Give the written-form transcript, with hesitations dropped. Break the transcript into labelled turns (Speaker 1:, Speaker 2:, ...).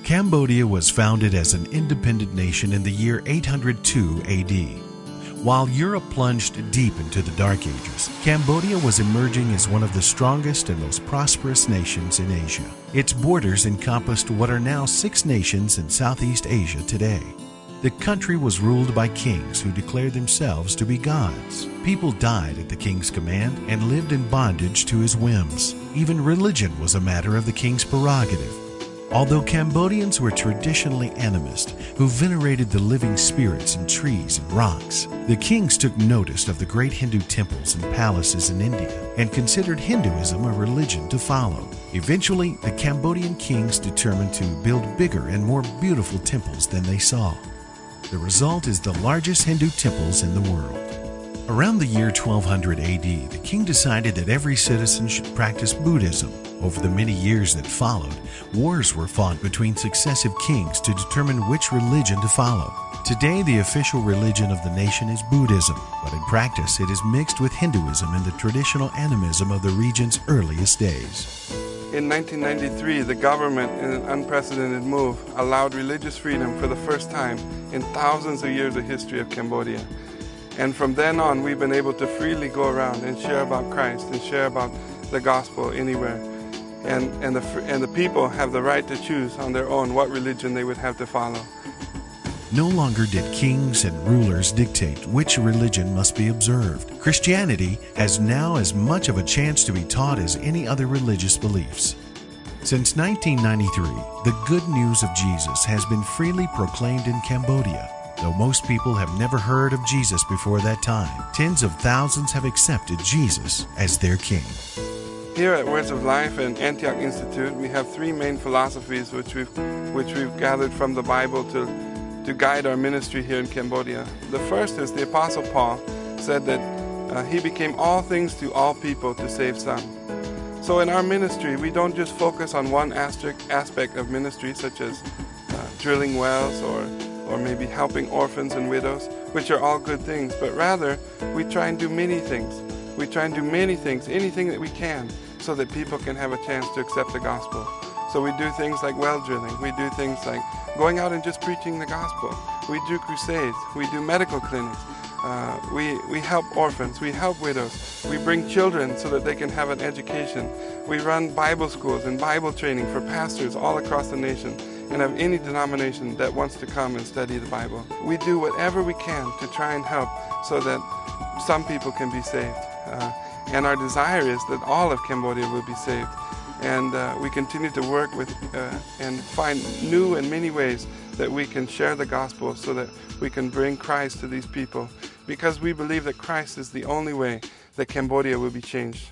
Speaker 1: Cambodia was founded as an independent nation in the year 802 AD. While Europe plunged deep into the Dark Ages, Cambodia was emerging as one of the strongest and most prosperous nations in Asia. Its borders encompassed what are now 6 nations in Southeast Asia today. The country was ruled by kings who declared themselves to be gods. People died at the king's command and lived in bondage to his whims. Even religion was a matter of the king's prerogative. Although Cambodians were traditionally animists who venerated the living spirits in trees and rocks, the kings took notice of the great Hindu temples and palaces in India and considered Hinduism a religion to follow. Eventually, the Cambodian kings determined to build bigger and more beautiful temples than they saw. The result is the largest Hindu temples in the world. Around the year 1200 AD, the king decided that every citizen should practice Buddhism. Over the many years that followed, wars were fought between successive kings to determine which religion to follow. Today, the official religion of the nation is Buddhism, but in practice it is mixed with Hinduism and the traditional animism of the region's earliest days.
Speaker 2: In 1993, the government, in an unprecedented move, allowed religious freedom for the first time in thousands of years of history of Cambodia. And from then on, we've been able to freely go around and share about Christ and share about the gospel anywhere. And the people have the right to choose on their own what religion they would have to follow.
Speaker 1: No longer did kings and rulers dictate which religion must be observed. Christianity has now as much of a chance to be taught as any other religious beliefs. Since 1993, the good news of Jesus has been freely proclaimed in Cambodia. Though most people have never heard of Jesus before that time, tens of thousands have accepted Jesus as their king.
Speaker 2: Here at Words of Life and Antioch Institute, we have 3 main philosophies which we've gathered from the Bible to guide our ministry here in Cambodia. The first is the Apostle Paul said that he became all things to all people to save some. So in our ministry, we don't just focus on one aspect of ministry, such as drilling wells or maybe helping orphans and widows, which are all good things, but rather we try and do many things. We try and do many things, anything that we can, so that people can have a chance to accept the gospel. So we do things like well drilling, we do things like going out and just preaching the gospel. We do crusades, we do medical clinics, we help orphans, we help widows, we bring children so that they can have an education. We run Bible schools and Bible training for pastors all across the nation and of any denomination that wants to come and study the Bible. We do whatever we can to try and help so that some people can be saved. And our desire is that all of Cambodia will be saved. And we continue to work with and find new and many ways that we can share the gospel so that we can bring Christ to these people, because we believe that Christ is the only way that Cambodia will be changed.